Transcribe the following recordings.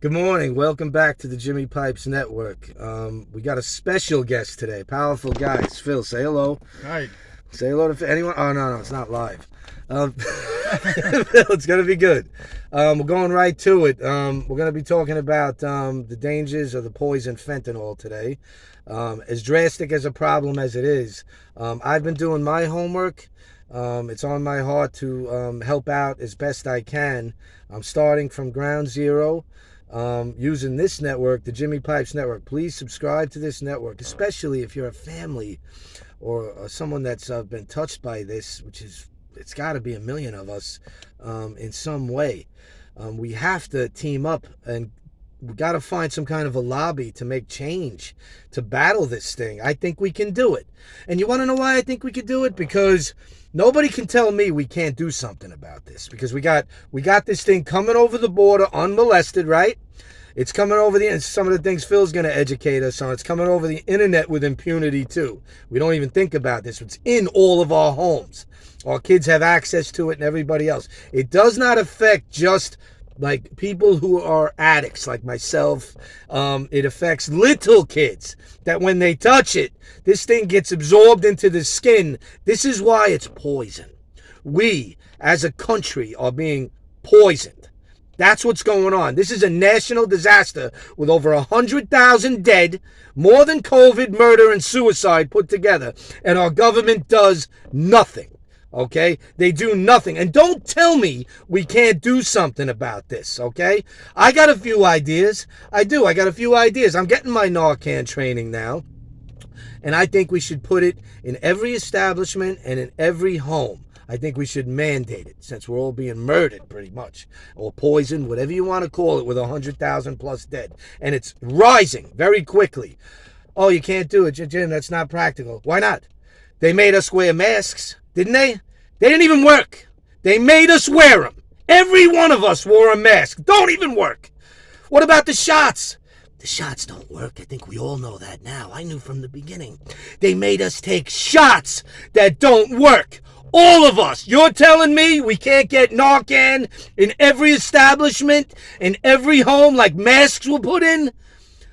Good morning. Welcome back to the Jimmy Pipes Network. We got a special guest today. Powerful guys. Phil, say hello. Hi. Say hello to anyone. Oh, no, it's not live. It's going to be good. We're going right to it. We're going to be talking about the dangers of the poison fentanyl today. As drastic as a problem as it is, I've been doing my homework. It's on my heart to help out as best I can. I'm starting from ground zero. Using this network, the Jimmy Pipes Network. Please subscribe to this network, especially if you're a family or someone that's been touched by this, which is, it's got to be a million of us in some way. We have to team up, and we got to find some kind of a lobby to make change, to battle this thing. I think we can do it. And you want to know why I think we can do it? Because nobody can tell me we can't do something about this, because we got this thing coming over the border unmolested, right? It's coming over and some of the things Phil's going to educate us on. It's coming over the internet with impunity too. We don't even think about this. It's in all of our homes. Our kids have access to it and everybody else. It does not affect just like people who are addicts like myself. It affects little kids that when they touch it, this thing gets absorbed into the skin. This is why it's poison. We as a country are being poisoned. That's what's going on. This is a national disaster with over 100,000 dead, more than COVID, murder, and suicide put together. And our government does nothing. Okay? They do nothing. And don't tell me we can't do something about this. Okay? I got a few ideas. I do. I got a few ideas. I'm getting my narcan training now. And I think we should put it in every establishment and in every home. I think we should mandate it, since we're all being murdered pretty much, or poisoned, whatever you want to call it, with 100,000 plus dead. And it's rising very quickly. Oh, you can't do it, Jim. That's not practical. Why not? They made us wear masks, didn't they? They didn't even work. They made us wear them. Every one of us wore a mask. Don't even work. What about the shots? The shots don't work. I think we all know that now. I knew from the beginning. They made us take shots that don't work. All of us. You're telling me we can't get narcan in every establishment, in every home, like masks were put in?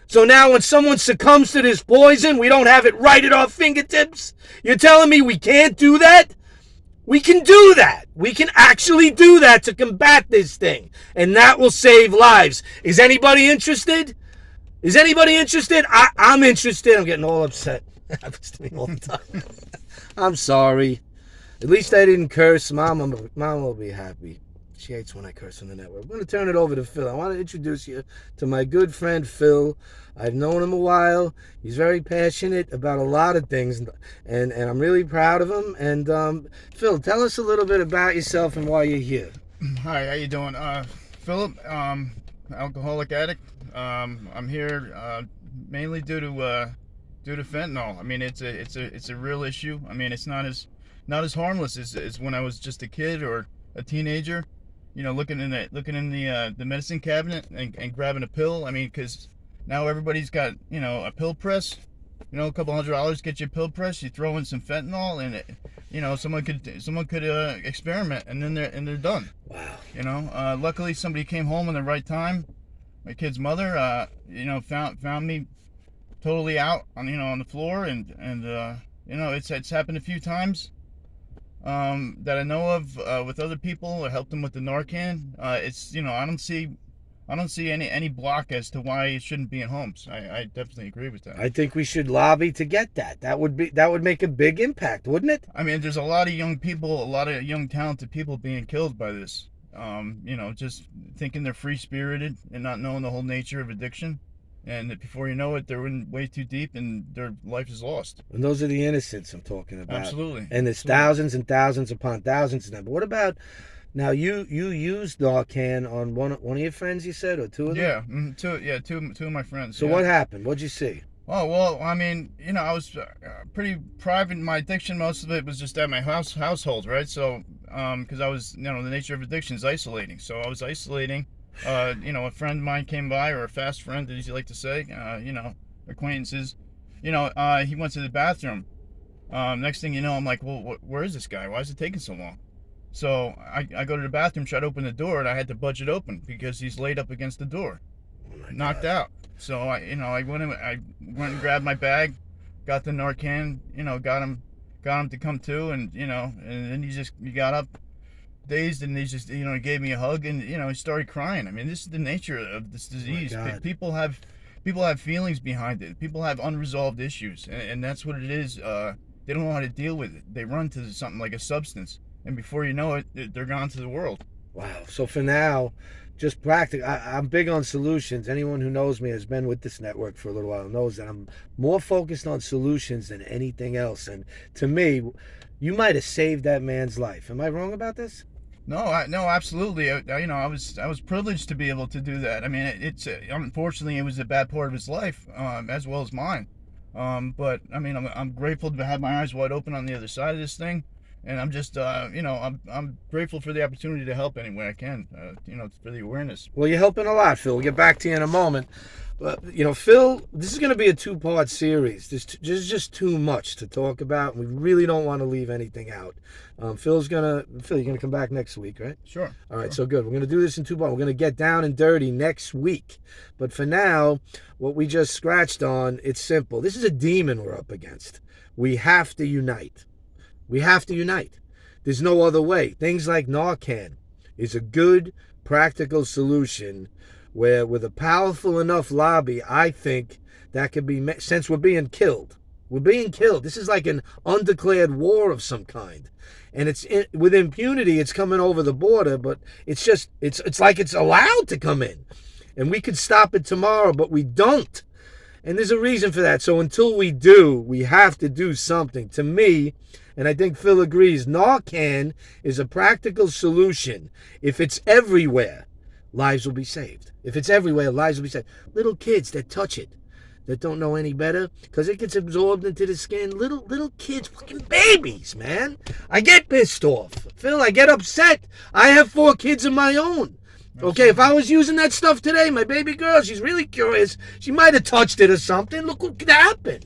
So now when someone succumbs to this poison, we don't have it right at our fingertips? You're telling me we can't do that? We can do that. We can actually do that to combat this thing. And that will save lives. Is anybody interested? Is anybody interested? I'm interested. I'm getting all upset. It happens to me all the time. I'm sorry. At least I didn't curse. Mom will be happy. She hates when I curse on the network. I'm going to turn it over to Phil. I want to introduce you to my good friend Phil. I've known him a while. He's very passionate about a lot of things, and I'm really proud of him. And Phil, tell us a little bit about yourself and why you're here. Hi, how you doing? Philip, alcoholic addict. I'm here mainly due to fentanyl. I mean, it's a real issue. I mean, it's not as harmless as when I was just a kid or a teenager, you know, looking in the medicine cabinet and grabbing a pill. I mean, because now everybody's got, you know, a pill press. You know, a couple $100 get you a pill press. You throw in some fentanyl, and you know, someone could experiment, and then they're done. Wow. You know, luckily somebody came home in the right time. My kid's mother, you know, found me totally out on the floor, and you know, it's happened a few times. That I know of with other people. I helped them with the narcan. It's, you know, I don't see any block as to why it shouldn't be in homes. I definitely agree with that. I think we should lobby to get that. That would make a big impact, wouldn't it? I mean, there's a lot of young people, a lot of young talented people being killed by this. You know, just thinking they're free-spirited and not knowing the whole nature of addiction. And that before you know it, they're in way too deep, and their life is lost. And those are the innocents I'm talking about. Absolutely. And there's thousands and thousands upon thousands of them. But what about now? You used Narcan on one of your friends, you said, or two of them? Yeah, two of my friends. So yeah. what happened? What'd you see? Oh, well, I mean, you know, I was pretty private in my addiction. Most of it was just at my household, right? So, because I was, you know, the nature of addiction is isolating. So I was isolating. You know, a friend of mine came by, or a fast friend, as you like to say, you know, acquaintances. You know, he went to the bathroom. Next thing you know, I'm like, well, where is this guy? Why is it taking so long? So I go to the bathroom, try to open the door, and I had to budge it open because he's laid up against the door. knocked out. So I went and grabbed my bag, got the narcan, got him to come to, and and then he got up dazed, and he just he gave me a hug, and he started crying. I mean, this is the nature of this disease. People have feelings behind it. People have unresolved issues, and that's what it is. They don't know how to deal with it. They run to something like a substance, and before you know it, they're gone to the world. Wow. So for now, just practical. I'm big on solutions. Anyone who knows me has been with this network for a little while knows that I'm more focused on solutions than anything else. And to me, you might have saved that man's life. Am I wrong about this? No, absolutely. I was privileged to be able to do that. I mean, it's unfortunately it was a bad part of his life, as well as mine. But I mean, I'm grateful to have my eyes wide open on the other side of this thing, and I'm just, I'm grateful for the opportunity to help any way I can. For the awareness. Well, you're helping a lot, Phil. We'll get back to you in a moment. But, Phil, this is going to be a two-part series. There's just too much to talk about. We really don't want to leave anything out. Phil, you're going to come back next week, right? Sure. All right, sure. So good. We're going to do this in two parts. We're going to get down and dirty next week. But for now, what we just scratched on, it's simple. This is a demon we're up against. We have to unite. We have to unite. There's no other way. Things like Narcan is a good, practical solution where with a powerful enough lobby, I think that could be, since we're being killed. We're being killed. This is like an undeclared war of some kind. And with impunity, it's coming over the border, but it's like it's allowed to come in. And we could stop it tomorrow, but we don't. And there's a reason for that. So until we do, we have to do something. To me, and I think Phil agrees, Narcan is a practical solution. If it's everywhere, lives will be saved. If it's everywhere, lives will be saved. Little kids that touch it, that don't know any better, because it gets absorbed into the skin. Little kids, fucking babies, man. I get pissed off. Phil, I get upset. I have 4 kids of my own. Okay, if I was using that stuff today, my baby girl, she's really curious. She might have touched it or something. Look what could happen.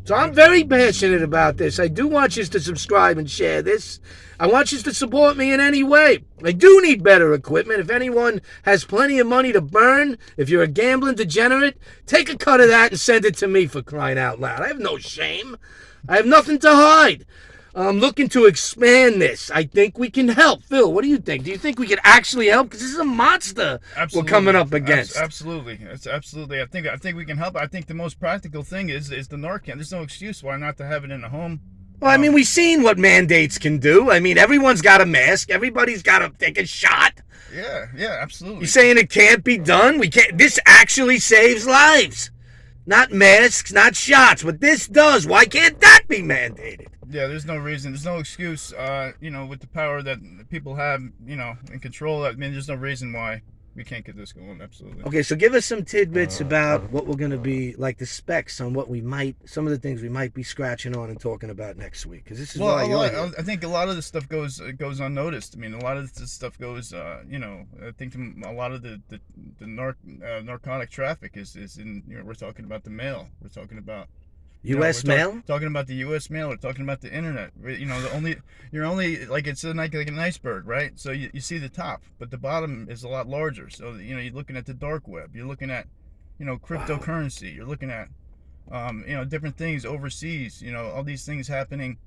So I'm very passionate about this. I do want you to subscribe and share this. I want you to support me in any way. I do need better equipment. If anyone has plenty of money to burn, if you're a gambling degenerate, take a cut of that and send it to me, for crying out loud. I have no shame. I have nothing to hide. I'm looking to expand this. I think we can help. Phil, what do you think? Do you think we could actually help? Because this is a monster we're coming up against. Absolutely. It's absolutely. I think we can help. I think the most practical thing is the Narcan. There's no excuse why not to have it in the home. Well, I mean, we've seen what mandates can do. I mean, everyone's got a mask. Everybody's got to take a shot. Yeah, absolutely. You're saying it can't be done? We can't. This actually saves lives. Not masks, not shots. What this does, why can't that be mandated? Yeah, there's no reason. There's no excuse, with the power that people have, in control. I mean, there's no reason why we can't get this going. Absolutely. Okay, so give us some tidbits about what we're going to be, like the specs on some of the things we might be scratching on and talking about next week. Because this is why you're here. I think a lot of this stuff goes unnoticed. I mean, a lot of this stuff goes, I think a lot of the narcotic traffic is in, we're talking about the mail. We're talking about U.S. mail? Talking about the U.S. mail. We're talking about the internet. You're only like it's like an iceberg, right? So you see the top, but the bottom is a lot larger. So you're looking at the dark web. You're looking at, cryptocurrency. Wow. You're looking at, different things overseas. All these things happening.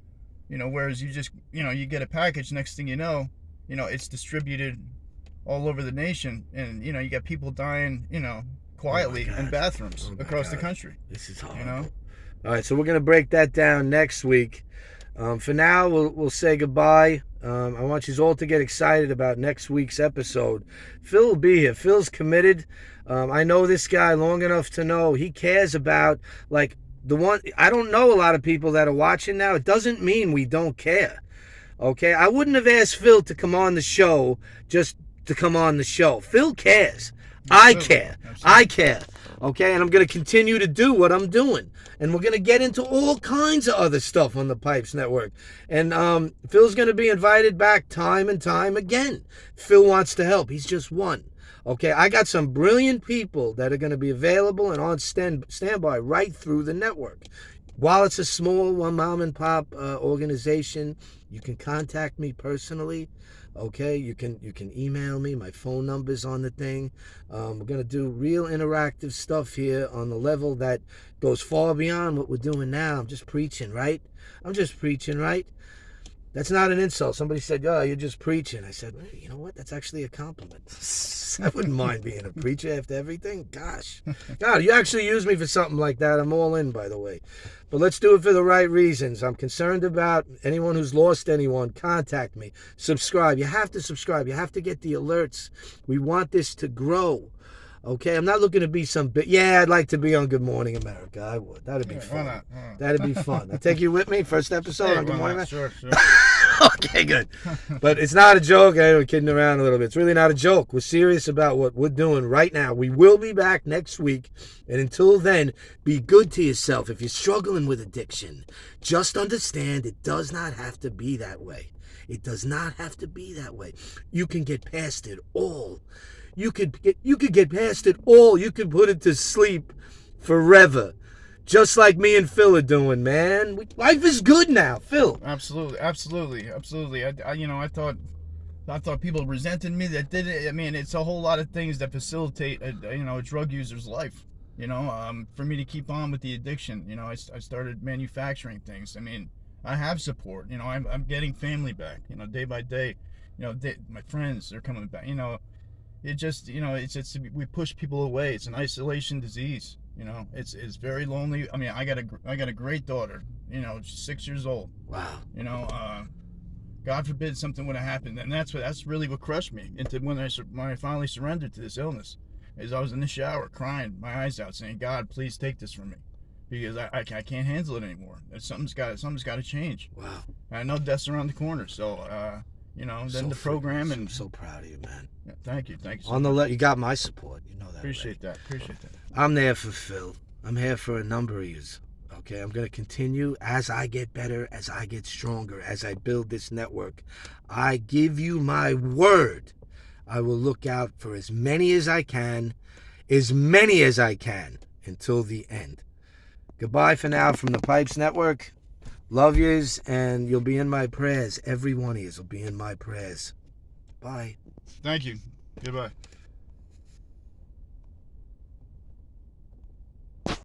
Whereas you just, you get a package. Next thing you know, it's distributed all over the nation, and you got people dying, quietly in bathrooms across the country. This is horrible. All right, so we're going to break that down next week. For now, we'll say goodbye. I want you all to get excited about next week's episode. Phil will be here. Phil's committed. I know this guy long enough to know he cares about, like, I don't know a lot of people that are watching now. It doesn't mean we don't care. Okay? I wouldn't have asked Phil to come on the show just to come on the show. Phil cares. I care. I care. Okay, and I'm going to continue to do what I'm doing. And we're going to get into all kinds of other stuff on the Pipes Network. And Phil's going to be invited back time and time again. Phil wants to help. He's just one. Okay, I got some brilliant people that are going to be available and on standby right through the network. While it's a small one mom and pop organization, you can contact me personally. Okay, you can email me. My phone number's on the thing. We're gonna do real interactive stuff here on the level that goes far beyond what we're doing now. I'm just preaching, right? I'm just preaching, right? That's not an insult. Somebody said, "Oh, you're just preaching." I said, well, "You know what? That's actually a compliment." I wouldn't mind being a preacher after everything. Gosh, God, you actually use me for something like that. I'm all in, by the way. But let's do it for the right reasons. I'm concerned about anyone who's lost anyone. Contact me. Subscribe. You have to subscribe. You have to get the alerts. We want this to grow. Okay, I'm not looking to be some bit. Yeah, I'd like to be on Good Morning America. I would. That'd be fun. Why not? Why not? That'd be fun. I'll take you with me. First episode Hey, on Good why Morning not? America. Sure. Okay, good. But it's not a joke. Hey, we're kidding around a little bit. It's really not a joke. We're serious about what we're doing right now. We will be back next week. And until then, be good to yourself. If you're struggling with addiction, just understand it does not have to be that way. It does not have to be that way. You can get past it all. You could get past it all. You could put it to sleep forever. Just like me and Phil are doing, man. Life is good now, Phil. Absolutely. I thought people resented me that did it. I mean, it's a whole lot of things that facilitate a drug user's life. For me to keep on with the addiction, I started manufacturing things. I mean, I have support. I'm getting family back. Day by day. My friends are coming back. We push people away. It's an isolation disease. It's very lonely. I mean, I got a great daughter. She's 6 years old. Wow. God forbid something would have happened, and that's really what crushed me into when I finally surrendered to this illness. Is I was in the shower crying my eyes out, saying, "God, please take this from me, because I can't handle it anymore. Something's got to change." Wow. And I know death's around the corner, so then So the program I'm and so proud of you, man. yeah, thank you. So On the much. you got my support. You know that. Appreciate already. that. I'm there for Phil. I'm here for a number of years. Okay, I'm going to continue as I get better, as I get stronger, as I build this network. I give you my word. I will look out for as many as I can until the end. Goodbye for now from the Pipes Network. Love yous, and you'll be in my prayers. Every one of yous will be in my prayers. Bye. Thank you. Goodbye.